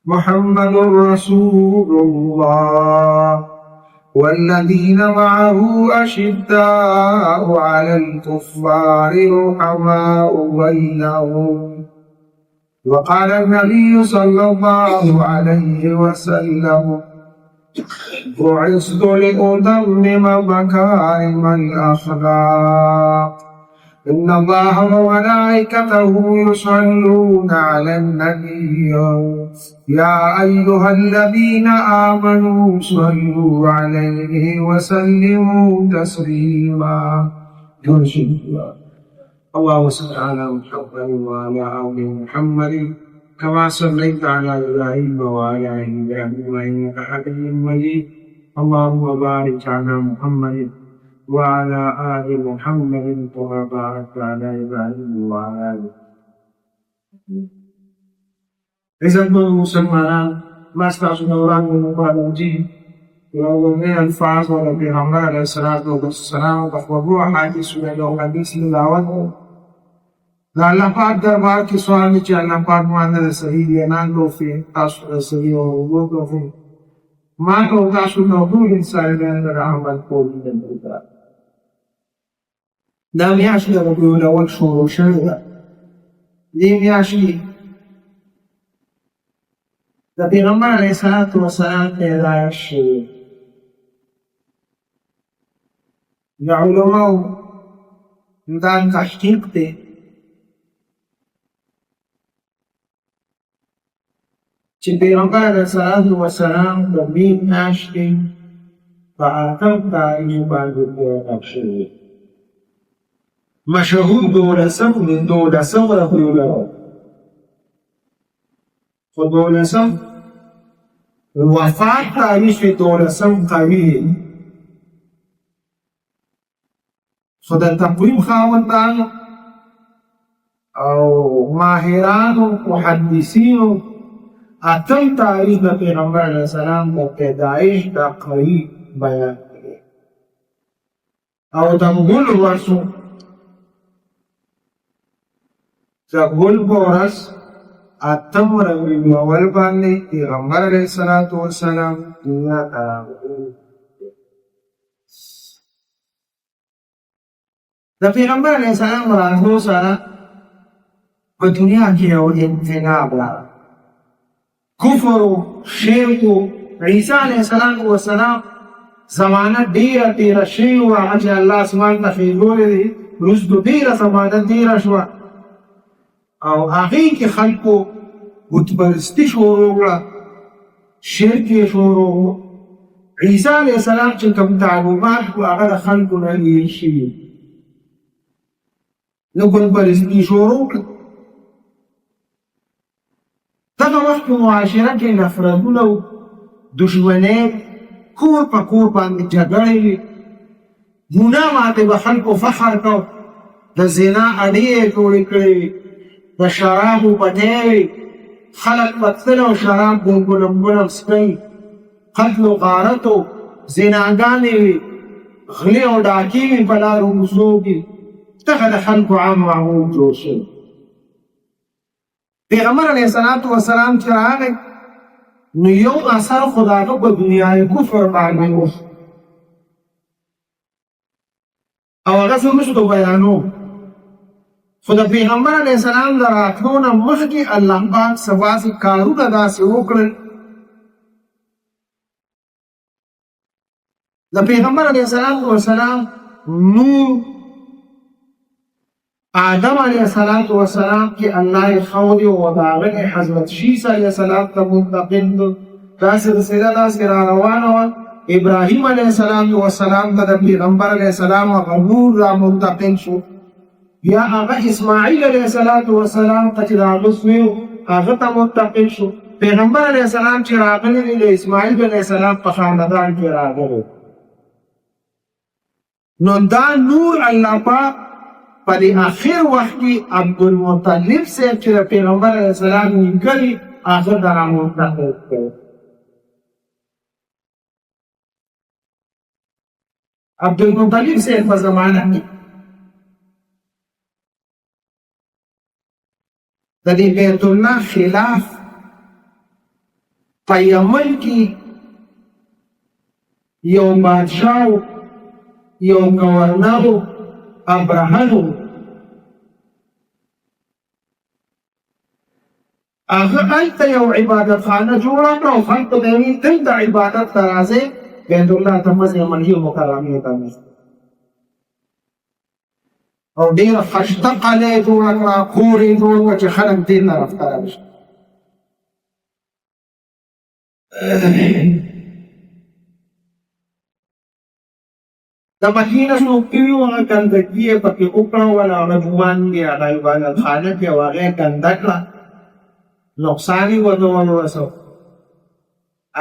محمد رسول الله والذين معه أشداء على الكفار رحماء بينهم. وقال النبي صلى الله عليه وسلم: بعثت لأتمم مكارم الأخلاق. إن الله وملائكته يصلون على النبي يا أيها الذين آمنوا صلوا عليه وسلموا تسليما. اللهم صل على محمد وعلى آل محمد كما صليت على إبراهيم وعلى آل إبراهيم إنك حميد مجيد. اللهم بارك على محمد وعلى آل محمد كما باركت على إبراهيم وعلى آل إذن مسلمان ما استعجل الله من مبالغه وأولئك الفاظ والبيغمبر عليه الصلاة والسلام وبخبروا حديث ولو حديث للاوته لا لقد دربار کی سوال چې الله پاک باندې صحیح اعلان کوي تاسو صحیح او وګورئ ما ته تاسو نو ټول انسان باندې رحمت کوي دلته دا میاشت د ربیع الاول شروع شوې ده. دې میاشتې د پیغمبر علیه الصلاة والسلام پیدایش شوې. د علماو دا تحقیق دی چې پیغمبر علیه الصلاة والسلام د دې میاشتې په اتم تاریخ باندې پیدا شوی. مشهور دولسم ربیع الاول، خو دولسم وفات تاریخ دولسم قوي دی، خو د تقویم خاوندان او ماهرانو محدثینو اتم تاریخ د پیغمبر علیه السلام د پیدایش د قوي بیان کړي او د مغول ورسو د مغول په ورځ اتم ربیع الاول باندې پیغمبر علیه الصلاة والسلام دنیا ته راغلی. د پیغمبر علیه السلام راتلو سره په دنیا کې یو انقلاب راغی. کفر و شرک و عیسی علیه السلام زمانه ډیره تیره شوې وه، هغه چې الله اسمان ته خېږولی دی وروستو ډیره زمانه تیره شوه او هغې کې خلکو بتپرستي شروع کړه، شرک یې شروع کړو. عیسی علیه السلام چې کوم تعلیمات وو هغه د خلکو نه هېر شوي، نو بتپرستي شروع کړه. دغه وخت په معاشره کې نفرتونه او دشمنۍ کور په کور باندې جګړې وې، ګناه ماتې به خلکو فخر کو، د زنا اډې یې جوړې کړې وې، د شرابو پټۍ وې، خلک به تلل او شراب ګونګلم څښئ، قتل و غارت و زناګانې وې، غلې او ډاکې وې په لارو کوڅو کې. دغه د خلکو عام معمول جوړ شوی. پیغمبر علیه الصلاة والسلام چې راغی نو یو اثر خو د هغه په دنیای کفر باندې و او هغه څه نشو بیانو، خو د پیغمبر علیه السلام د راتلو نه مخکې الله پاک څه داسې کارونه داسې وکړل. د پیغمبر علیه الصلاة والسلام نور آدم علیه السلام کې الله خودی و د هغه حضرت شیس علیه السلام ته منتقل کړ. داسې رسېده داسې را روانه وه. ابراهیم علیه السلام ته د پیغمبر علیه السلام هغه نور را منتقل شو. بیا هغه اسماعیل علیه السلام ته چې د هغه زوی و هغه ته منتقل شو. پیغمبر علیه السلام چې راغلی دی د اسماعیل علیه السلام په خاندان کې راغلی. نو دا نور الله پاک په دې اخر وخت کې عبدالمطلب صاحب چې د پیغمبر علیه السلام نیکه هغه ته رامنتقل کړ. عبدالمطلب صاحب په زمانه کې د دې بیت الله خلاف په یمن کې یو بادشاه یو گورنر ابرهه هغه هلته یو عبادت خانه جوړه کړه او خلکو ته یې ویل دلته عبادت ته راځئ بیت الله ته مځې منهي مکرمې ته مځې او ډېره خشته قلعه یې جوړه کړه کور یې جوړ کړه چې خلک دې طرف ته راشي د مدینه څوکۍ وو هغه ګندګي یې پکې وکړه ولا هغه جومات کې هغه عبادت خانه کې او هغه یې ګنده کړه نقصان یې ورته ورسو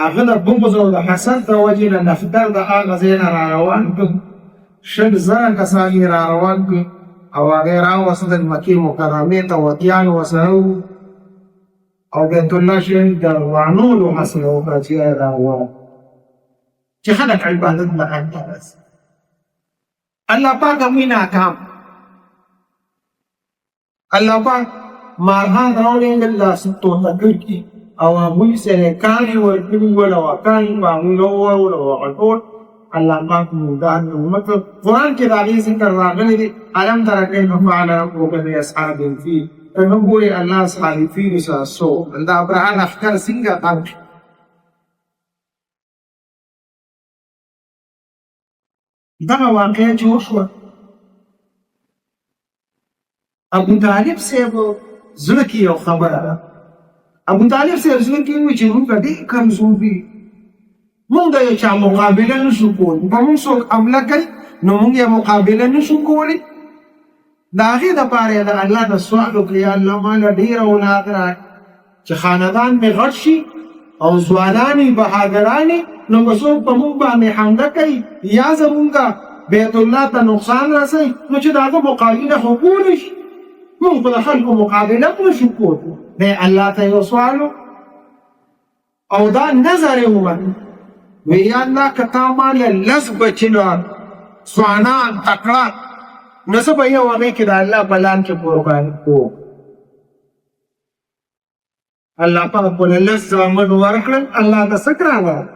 هغه د بغض او د حسد د وجې نه دفتر د هغه ځای نه را روان کړ شل زره کسان یې را روان کړ او هغه یې راوستل مکې مکرمې ته وطیان ورسره وو او بیت الله شریف د ورانولو هڅه یې وکړه چې یې راوړه چې خلک عبادت له هلته راسي الله پاک هموی ناکام الله پاک مارغان راولېږل داسې طوطه ګرځي او هغوی سره کاڼي ورکړي ول او کاڼي په هغوی ووړل او هغه ټول الله پاک مردان مطلب قرآن کې د هغې ذکر راغلی دی الم تر کیف فعل ربک باصحاب الفیل ته نو ګورې الله اصحاب الفیل سره څه وکړل د ابرهه لښکر څنګه تنګ دغه واقعه چې وشوه ابو طالب صاحب زړه کې یو خبره ده ابو طالب صاحب زړه کې وایي چې موږ ډېر کمزور دي موږ د یو چا مقابله نشو کولی په موږ څوک حمله کوي نو موږ یې مقابله نشو کولی د هغې دپاره یې د الله نه سوال وکړي یا الله ماله ډېر اولاد راکړه چې خاندان مې غټ شي او ځوانانې بهادرانې نو که څوک په موږ باندې حمله کوي یا زمونږ بیت الله ته نقصان رسوي نو چې د هغه مقابله خو کولی شي موږ خو د خلکو مقابله هم نشو کولی دی الله ته یو سوال او دا نظر یې وویل وی یا الله که تا ماله لس بچي ځوانان تکړه نو زه به یو هغې کې د الله په لان کې قرباني کوم الله پاک ورله لس زامن ورکړل الله ته څه کړه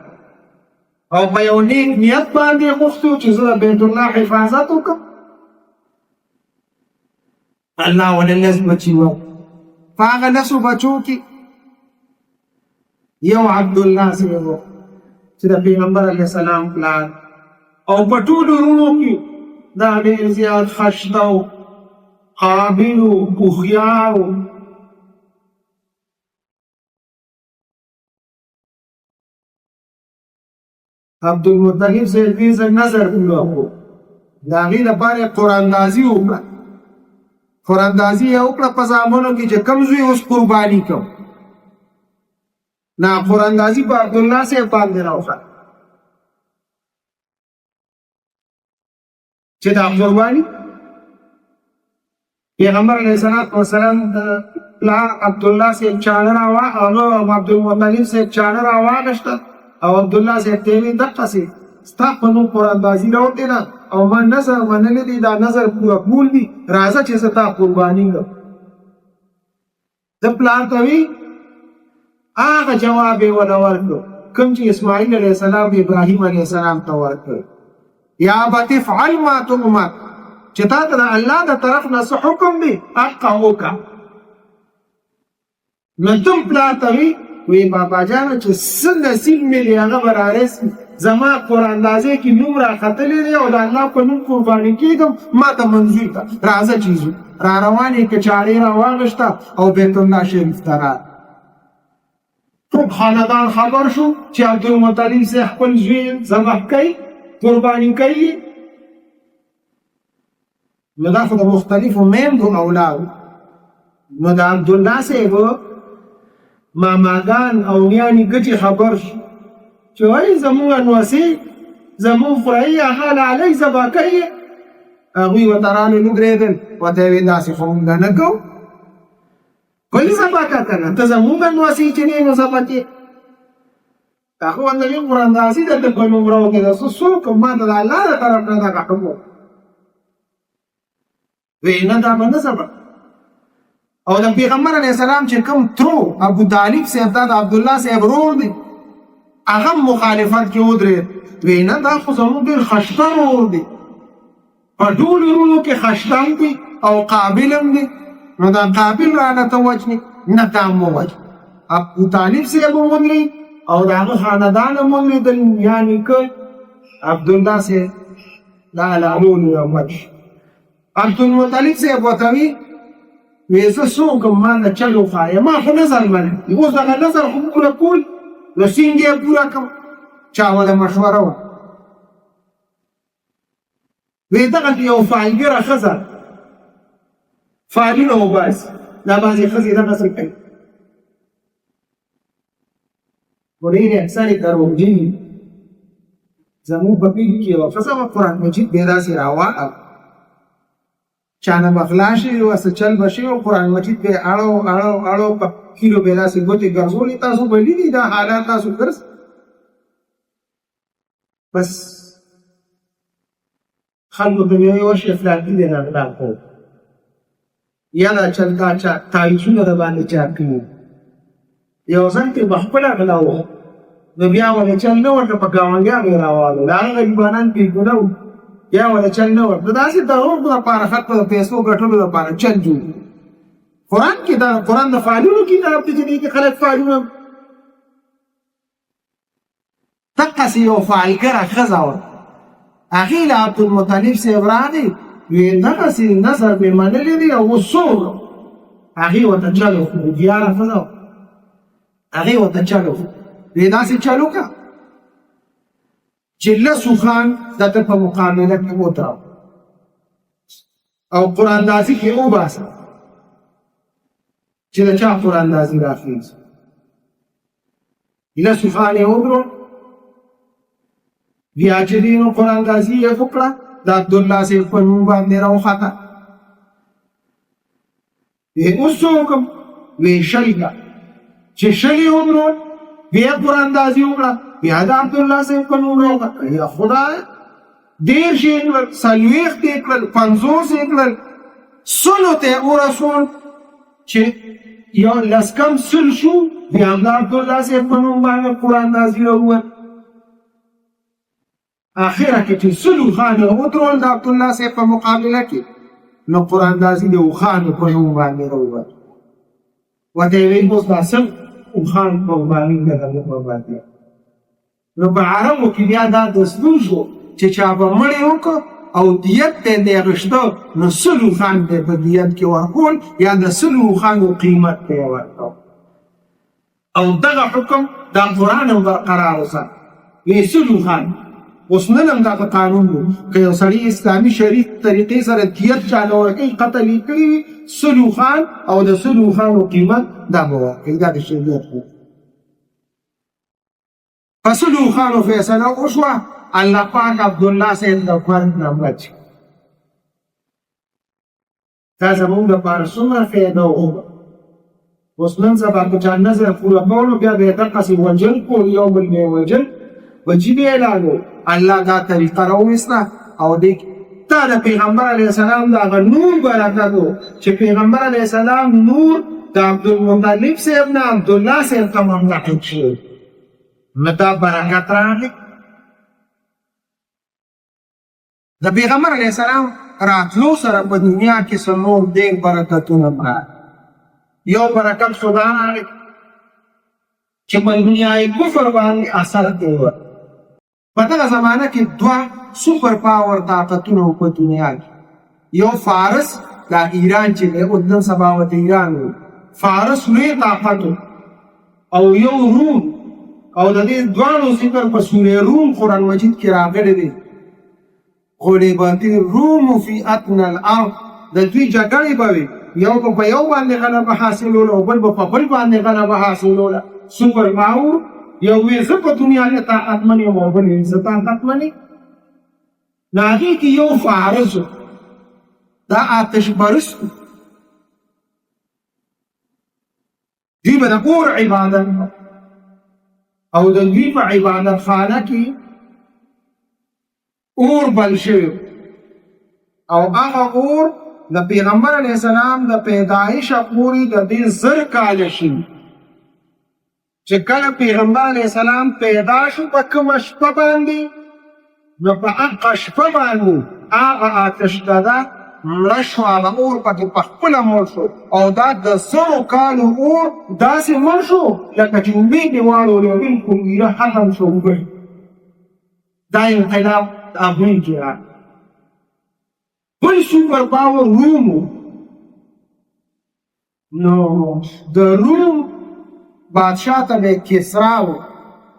او په یو نیک نیت باندې غوښتي و چې زه د بیت الله حفاظت وکړم الله ورله لس بچي ورکړل په هغه لسو بچو کې یو عبدالله صاحب و چې د پیغمبر علیه السلام پلار او په ټولو وروڼو کې دا ډېر زیات خشته و قابل و هوښیار و عبدالمطلب صاحب دې زه نظر پوره کړو د هغې لپاره یې قراندازي وکړه قراندازي یې وکړه په زامنو کې چې کوم زوی اوس قرباني کوم نه قراندازي په عبدالله صاحب باندې راوښه چې دا قرباني پیغمبر علیه الصلاة والسلام د پلار عبدالله صاحب چاړه هغه عبدالمطلب صاحب چاړه راواغېسته او عبدالله صاحب ته یې ویل دقسې ستا په نوم قراندازي راوړې ده او ما نظر منلی دی دا نظر پوره کول دي راځه چې زه تا قرباني کړم د پلار ته وي هغه جواب یې ونه ورکړو کوم چې اسماعیل علیه السلام ابراهیم علیه السلام ته ورکړ یا ابت افعل ما تؤمر چې تا ته د الله د طرف نه څه حکم دی حقه وکړه نو ته پلار ته وي وی بابا جانه چې څه نصیب مې دی هغه به رارسي زما قراندازۍ کې نوم راختلی دی او د الله په نوم قرباني کېږم ما ته منظور ده راځه چې ځو را روان یې کچاړې راواغېسته او بیت الله شریف ته راغی ټول خاندان خبر شو چې عبدالمطلب صاحب خپل زوی ذبح کوي قرباني کوي نو دا خو د مختلفو میندو اولاد نو د عبدالله صاحب ماماګان او نیانې ګټې خبر شو چې وایي زموږ انوسې زموږ خورایي هغه لعلی ذبح کوي هغوی ورته رالو ودرېدل ورته یې ویل داسې خو مونږ نه کوو ولې ذبح که که نه ته زموږ انوسې چې نه نو ذبح کې هغه ورته ویل قراندازي درته په نوم راوکړې زه څوک ما ته د الله د طرف نه دغه حکم وی نه دا به نه ذبح او د پیغمبر علیه السلام چې کوم ترو ابو طالب صاحب دا د عبدالله صاحب ورور دی هغه مخالفت کې ودرېد وی نه دا خو زموږ ډېر خشته ورور دی په ټولو ورونو کې خشته دی او قابل هم دی نو دا قابل رانه ته وجني نه تا هم ووجني ابو طالب صاحب هم ودرېد او د هغه خاندان هم ودرېدل یعنې که عبدالله صاحب دا لعنون یو مچ عبدالمطلب صاحب ورته وي وی زه څوک یم ما نه چل وښایه ما خو نظر منم اوس دغه نظر خو پوره کول نو څنګه یې پوره کړم چا ورته مشوره وه وی دغه یو فعالګره ښځه فعالونه وباسي دا بعضې ښځې دغسې کوي خو ډېرې اکثرې دروغجنې دي زموږ په کلي کې یوه ښځه وه قرآن مجید بیا داسې راواړه چانه به خلا شي ورسه چل به شي او قرآن مجید به یې اړو په کیلو به یې داسې ګوتې ګرځولې تاسو به لیدي دا حالات تاسو ګرځ بس خلکو ته بیا یو شی افلاطي دی نغلا خوب یا دا چل دا تاریخونه د باندې چاپ کړي یو ځل کې به خپله غلا وه نو بیا ولې چل نه ورته په ګاونډیانو یې راوالو د هغه غریبانان بېګونه وو بیا ولې چل نه ورته داسې دروغ دپاره خلکو د پیسو ګټلو دپاره چل جوړ قرآن کې دا قرآن د فعالونو کتاب دی چې دې کې خلک فعالونه دقسې یو فعالګره ښځه وه هغې له عبدالمطلب صاحب راغی وی دغسې نظر مې منلی دی او اوس څه وکړم هغې ورته چل وکړو دیاره ښځه وه هغې ورته چل وکړو وی داسې چل وکړه چې لسو خان د ده په مقابله کې ودرو او قراندازي کې وباسه چې د چا قراندازي راخیږي لسو خان یې ودرو بیا چې دی نو قراندازي یې وکړه د عبدالله صاحب په نوم باندې راوخته وی اوس څه وکړم وی شل کړه چې شل یې ودرول بیا قراندازي وکړه بیا د عبدالله صاحب په نوم راوخته یا خدای دېرش یې کړل څلوېښت یې کړل پنځوس یې کړل سلو ته یې ورسول چې یو لس کم سل شو بیا د عبدالله صاحب په نوم باندې قراندازي راووت آخره کې چې سلو خان یې ودرول د عبدالله صاحب په مقابله کې نو قراندازي د اوښانو په نوم باندې راووت ورته یې ویل اوس دا سل اوښان قرباني کړه قرباني نو په عربو کې بیا دا دستور شو چې چا به مړی وکړو او دیت ته یې اخیسته نو سل اوښان ته په دیت کې ورکول یا د سلو اوښانو قیمت ته یې ورکړو او دغه حکم دا قرآن هم برقرار وسات وی سل اوښان اوس نن هم دغه قانون و که یو سړي اسلامي شریف طریقې سره دیت چاله ورکوي قتل یې کړي وي سل اوښان او د سلو اوښانو قیمت دا به ورکوي دا د شریعت حکم په سلو اوښانو فیصله وشوه الله پاک عبدالله صاحب د مرګ نه بچ دا زموږ دپاره څومره فایده وه اوس نن سبا که چا نظر پوره کولو بیا به یې دقسې وژل کول یو بل به یې وژل وجیب اعلانو الله دا طریقه راوویسته او دې دا د پیغمبر علیه السلام د هغه نور برکت و چې پیغمبر علیه السلام نور د عبدالمطلب صاحب نه عبدالله صاحب ته منتقل شوی نو دا برکت راغلی د پیغمبر علیه السلام راتلو سره په دنیا کې څه نور ډېر برکتونه برابر یو برکت خو دا راغی چې په دنیای کفر باندې اثر کوي په دغه زمانه کې دوه سوپر پاور طاقتونه په دنیا کې یو فارس دا ایران چې دی اوس نن سبا ورته ایران وایي فارس لوی طاقت او یو روم او د دې دواړو ذکر په سورې روم قرآن مجید کې راغلی دی غلبت الروم فی ادنی الارض د دوی جګړې به وي یو به په یو باندې غلبه حاصلوله او بل به په بل باندې غلبه حاصلوله سوپر پاور یو وی زه په دنیا کې طاقتمن یم او بل وی زه طاقتمن یم نو هغې کې یو فارس دا آتش پرست دوی به د اور عبادت او د دوی په عبادت خانه کې اور بل شوی او هغه اور د پیغمبر علیه السلام د پیدایش پورې د دې 1000 کاله شي چې کله پیغمبر علیه السلام پیدا شو په کومه شپه باندې نو په هغه شپه باندې هغه آتش داده مړه شو، هغه اور پکې په خپله مړ شو او دا د 100 کالو اور داسې مړ شو لکه چې اوبې دې واړولې بلکل ایره ختم شو اوبه. دا انقلاب د هغوی کې راغی. بل سوپر پاور روم و. نو د روم بادشاه ته به کسرا و.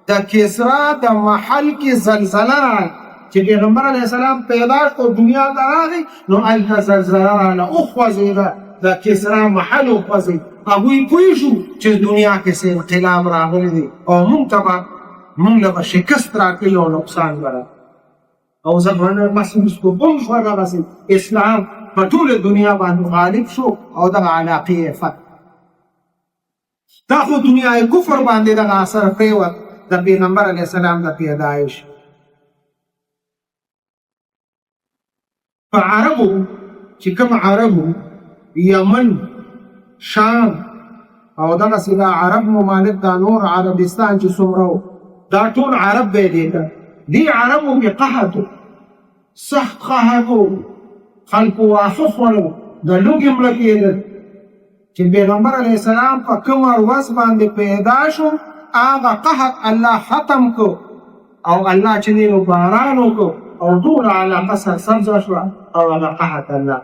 د کسرا د محل کې زلزله راغله چې پیغمبر علیه السلام پیدا شو دنیا ته راغی نو هلته زلزله راغله وخوځېده د کسرا محل وخوځېد. هغوی پوه شو چې دنیا کې څه انقلاب راغلی دی او موږ له به شکست راکوي او نقصان به راکوي او زمانه بس مستقیم شو دغسې اسلام په ټوله دنیا باندې غالب شو او دغه علاقې یې فتح. دا خو دنیای کفر باندې دغه اثر پرېوت د پیغمبر علیه السلام د پیدایش. په عربو چې کوم عربو یمن شام او دغسې دا عرب ممالک دا نور عربستان چې څومره دا ټول عرب به دی ته دې عربو کې قحط سخت قحط خلکو واښه خوړل د لوږې مړه کېدل چې پیغمبر علیه السلام په کومه ورځ باندې پیدا شو هغه قحط الله ختم کو او الله چې دی نو باران وکړو او ټول علاقه سرسبزه شوه او هغه قحط الله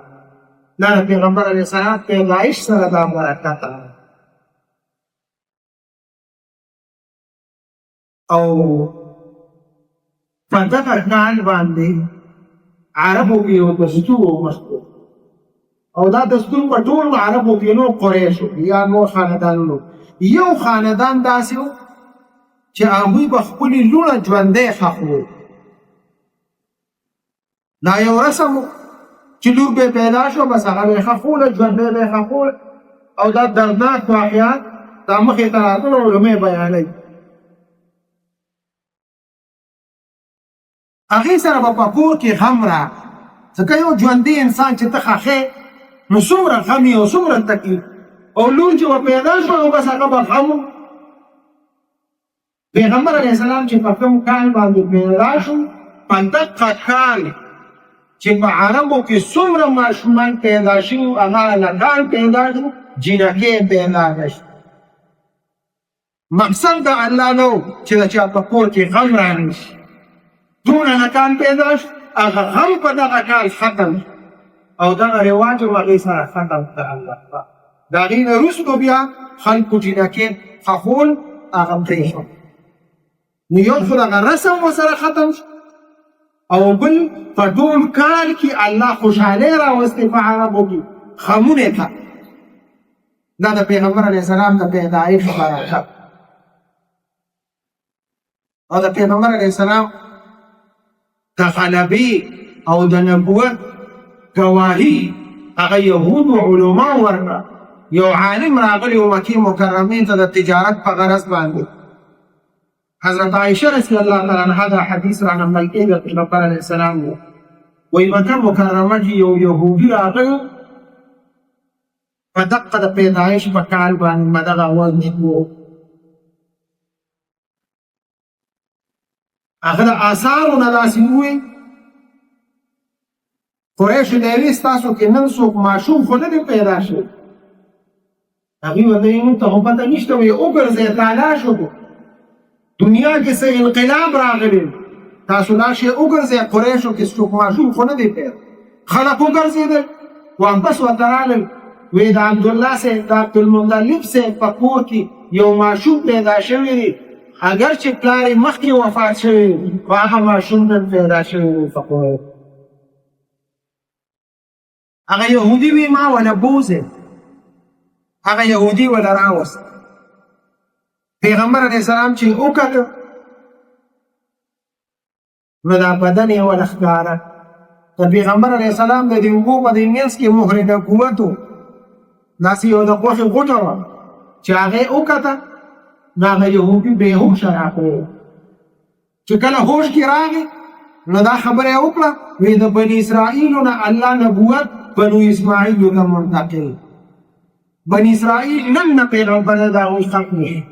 دا د پیغمبر علیه السلام پیدایش سره دا برکت او په دغه کال باندې عربو کې یو دستور ومشهور او دا دستور په ټول عربو کې نو قریشو یا نور خاندانونو یو خاندان داسې و چې هغوی به خپلې لوڼه ژوندی ښخ دا یو رسم و چې لور به پیدا شو بس هغه به یې ښخوله ژوندی به یې ښخوله او دا دردناک واقعات دا مخې ته راتلل علماء بیانوي. هغې سره به په کور کې غم راغی ځکه یو ژوندی انسان چې ته ښخې نو څومره غم یې او څومره تکلیف او لور چې به پیدا شوه نو بس هغه به غم و. پیغمبر علیه السلام چې په کوم کال باندې پیدا شو په دقه کال چې په عربو کې څومره ماشومان پیدا شوي هغه هلکان پیدا شو جینکې پیدا نه شو. مقصد د الله نه و چې د چا په کور کې غم رانه شي. دونه هلکان پیدا شو هغه غم په دغه کال ختم او دغه رواج هم هغې سره ختم کړه الله پاک. د هغې نه وروستو بیا خلکو جینکې ښخول هغه پرېښود نو یو خو دغه رسم ورسره ختم شو او بل په ټول کال کې الله خوشحالۍ راوستې په عربو کې خمونه ته. دا د پیغمبر علیه السلام د پیدایش برکت او د پیغمبر علیه السلام د غلبې او د نبوت ګواهي هغه یهودو علما ورکړه. یو عالم راغلی و مکې مکرمې ته د تجارت په غرض باندې. حضرت عایشه رضی الله تعالی عنها دا حدیث را نقل کړی د پیغمبر علیه السلام و وایي مکه مکرمه کې یو یهودي راغلی په دقه د پیدایش په کال باندې دغه وزن و. هغه د آثارو نه داسې ووایي قریشو ته یې ویل ستاسو کې نن څوک ماشوم خو نه دی پیدا شوی. هغوی ورته وایي موږ ته خو پته نشته وایي وګرځئ تالاش وکړو دنیا کې څه انقلاب راغلی تاسو لاړ شئ وګرځئ قریشو کې څوک ماشوم خو نه دی پیدا. خلک وګرځېدل واپس ورته راغلل وایي د عبدالله صاحب د عبدالمطلب صاحب په کور کې یو ماشوم پیدا شوی دی اگر چې پلار یې مخکې وفات شوی خو هغه ماشوم نن پیدا شوی و په کور. هغه یهودي وی ما وله بوزې هغه یهودي وله راوست. پیغمبر علیه السلام چې وکتل نو دا بدن یې وله ښکاره. د پیغمبر علیه السلام د دې اوبو په دې منځ کې مهر نبوت و داسې یو د غوښې غوټه وه چې هغې وکته نو هغه یهودي بېهوشه راغلی چې کله هوش کې راغی نو دا خبره یې وکړه وایي د بني اسرائیلو نه الله نبوت بنو اسماعیل ته منتقل. بني اسرائیل نن نه پیغمبر دا مستحق نه.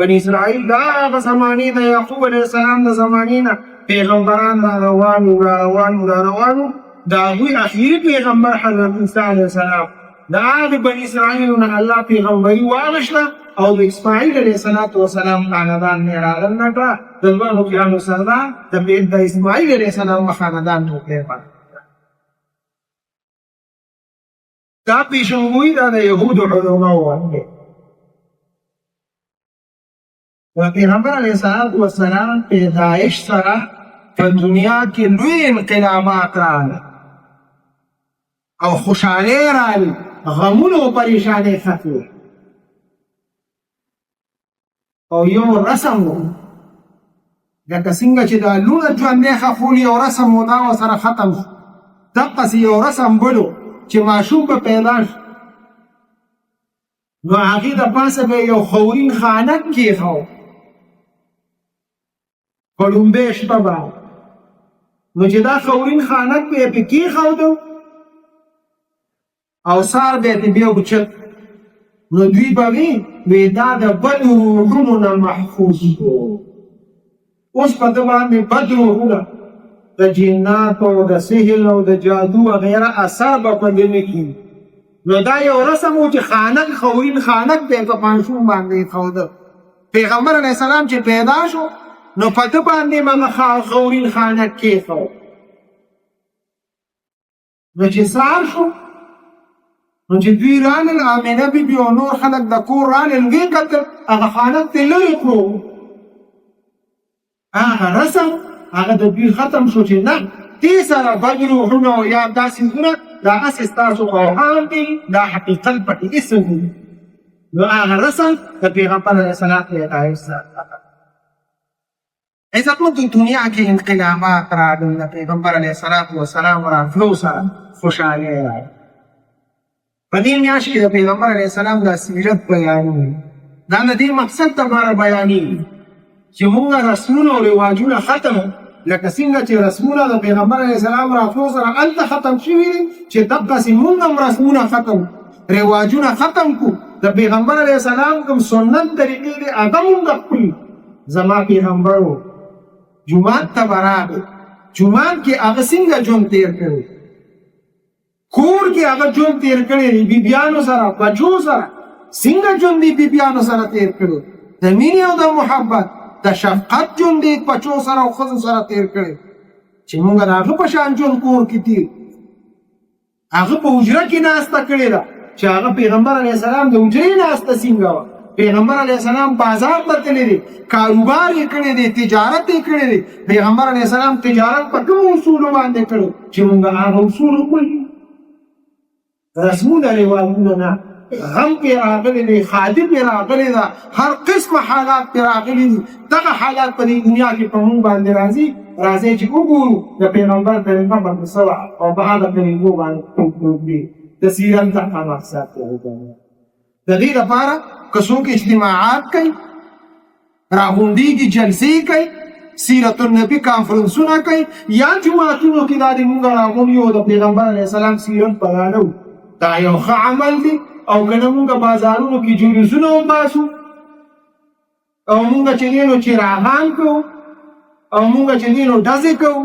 بني اسرائیل دا هغه زمانې د یعقوب علیه السلام د زمانې نه پیغمبران را روانو د هغوی اخري پیغمبر حضرت عیسی علیه السلام د هغې بني اسرائیلو نه الله پیغمبري واغشله او د اسماعیل علیه السلام خاندان نه راغله کړه د دوه هوښیانو سردار د اسماعیل علیه السلام خاندان ته وکړه. دا پیشنګویي دا د یهودو علماو باندې و پیغمبر علیه السلام پیدایش سره په دنیا کې لوی انقلابات راغلل او خوشحالۍ راغلې، غمونه او پریشانۍ ختمې. او یو رسم و لکه څنګه چې دا لوڼه ژوندی ښخول یو رسم و دا ورسره ختم شو، دقسې یو رسم بل و چې ماشوم به پیدا شو نو هغې د پاسه به یو خورین خانک کېښود په لومبۍ شپه باندې. نو چې دا خورین خانک به یې پې کېښودو او سهار به یې بیا اوچت نو دوی به وی دا د بدو روحونو نه محفوظ شو. اوس په ده باندې بد روحونه د جناتو او د سحر او د جادو وغیره اثر به په ده نه کېږي. نو دا یو رسم و چې خانک خورین خانک به یې په ماشوم باندې ایښوده. پیغمبر علیه السلام چې پیدا شو نو په ده باندې به خورین خانک کېښود. نو چې سهار شو نو چې دوی رانل آمینه بیبي او نور خلک د کور رانل ویې کتل هغه خانک ترې لرې کړو. هغه رسم هغه د دوی ختم شو چې نه دې سره بد روحونه او یا دا څیزونه دا هسې ستاسو اوهام دي، دا حقیقت پکې هېڅ نه دي. نو هغه رسم د پیغمبر علیه السلام عزتمندو دنیا کې انقلابات راغلل د پیغمبر علیه السلام راتلو سره خوشحالۍ راغله. په دې میاشت کې د پیغمبر علیه السلام دا سیرت بیانېږي. دا د دې مقصد دپاره بیانېږي چې موږ رسمونه او رواجونه ختم لکه څنګه چې رسمونه د پیغمبر علیه السلام راتلو سره هلته ختم شوي دي چې دقسې موږ هم رسمونه ختم رواجونه ختم کړو. د پیغمبر علیه السلام کوم سنت طریقې دي هغه موږ خپل زما پیغمبر و جومات ته به راغی، جومات کې هغه څنګه ژوند تېر کړی، کور کې هغه ژوند تېر کړی دی، بیبیانو سره بچو سره څنګه ژوند دی بیبیانو سره تېر کړی، د مینې او د محبت د شفقت ژوند دی بچو سره او ښځو سره تېر کړی چې موږ د هغه په شان ژوند کور کې تېر. هغه په حجره کې ناسته کړې ده چې هغه پیغمبر علیه السلام د حجرې ناسته څنګه وه. پیغمبر علیه السلام بازار ته تللی دی، کاروبار یې کړی دی، تجارت یې کړی دی. پیغمبر علیه السلام تجارت په کومو اصولو باندې کړی چې موږ هغه اصول وکړو. رسمونه رواجونه نه، غم پې راغلی دی، ښادي پې راغلی ده، هر قسمه حالات پې راغلي دي. دغه حالات په دې دنیا کې په موږ باندې راځي چې وګورو د پیغمبر طریقه باندې څه وه او په هغه طریقو باندې وکړو. د سیرت دغه مقصد دی. د دې لپاره که څوک اجتماعات کوي، راغونډېږي، جلسې کوي، سیرت النبي کانفرنسونه کوي، یا جوماتونو کې دا د موږ راغونډ یو د پیغمبر علیه السلام سیرت بیانوو، دا یو ښه عمل دی. او که نه موږ بازارونو کې جلوسونه وباسو او موږ چې دی نو چراغان کوو او موږ چې دی نو ډزې کوو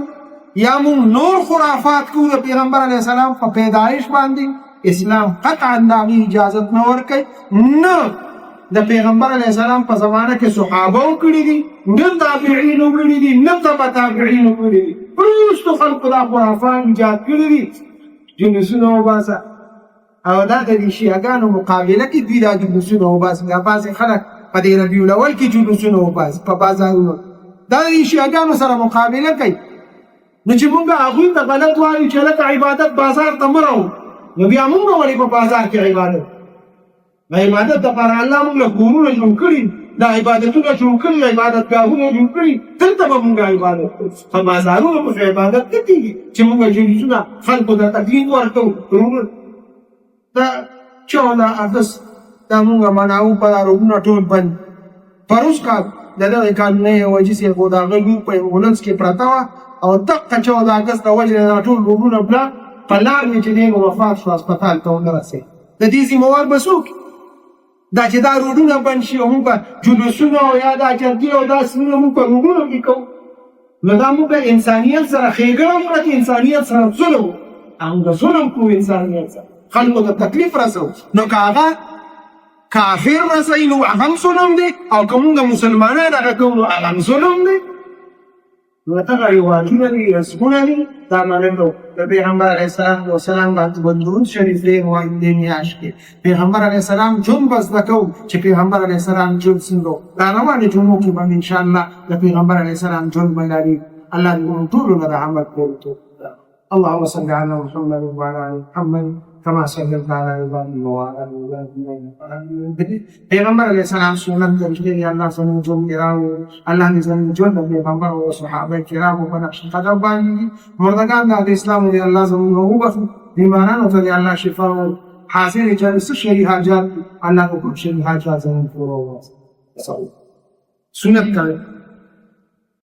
یا موږ نور خرافات کوو د پیغمبر علیه السلام په پیدایش باندې، اسلام قطعا د هغې اجازت نه ورکوي. نه د پیغمبر علیه السلام په زمانه کې صحابه وکړي دي، نه تابعین وکړي دي، نه تبع تابعین وکړي دي. وروستو خلکو دا خرافات ایجاد کړي دي، جلوسونه وباسه. او دا د دې شیعهګانو مقابله کې دوی دا جلوسونه وباسي. دا بعضې خلک په دې ربیع الاول کې جلوسونه وباسي په بازارونو، دا د دې شیعهګانو سره مقابله کوي. نو چې موږ هغوی ته غلط وایو چې هلته عبادت بازار ته مه راوړو، نو بیا موږ ولې په بازار کې عبادت؟ د عبادت دپاره الله موږ له کورونه جوړ کړي، دا عبادتونه جوړ کړي، عبادتګاهونه جوړ کړي، دلته به موږ عبادت کوو. په بازارونو موږ عبادت نه کېږي چې موږ جلوسونه خلکو ته تکلیف ورکوو. دا 14 اګست دا موږ مناوو په دا روغونه ټول بند. پروس کال د دغې کال نه یې وجې چې خو د هغه لور په امبولانس کې پرته وه او دقه 14 اګست د وجې نه دا ټول روغونه بلا پلار می چې دی وفات شو هسپتال ته ورسېد د دې ذموار به څوک دا چې دا روډونه بند شي او موږ به جلوسونه او یا دا جرګې او دا سیمونه موږ په روډونو کې کوو نو دا موږ انسانیت سره ښېګڼه وکړه چې انسانیت سره ظلم موږ ظلم کوو انسانیت سره خلکو ته تکلیف رسوو نو که هغه کافر رسوي نو هغه هم ظلم دی او که موږ مسلمانان هغه کوو نو هغه هم ظلم دی نو دغه روایتونه دي رسمونه دي دا منلو د پیغمبر علیه السلام باندې به درود شریف دی وایي دې میاشت کې پیغمبر علیه السلام ژوند به زده کوو چې پیغمبر علیه السلام ژوند څنګه دا روانې جمعو کې به انشاءالله د پیغمبر علیه السلام ژوند بیانوي الله دې موږ ټولو نه د عمل کولو توفیق اللهم صل على محمد وعلى ال محمد كما صليت على ابراهيم وعلى ال ابراهيم پیغمبر علیہ السلام سنت طریقے دی اللہ سن جو کراو اللہ نے سن جو پیغمبر او صحابه کرام په نقش قدم باندې مردگان د اسلام دی الله زموږ هو بس ایمانانو ته الله شفا حاصل چې شری حاجات الله کو شری حاجات زموږ پورو سنت کا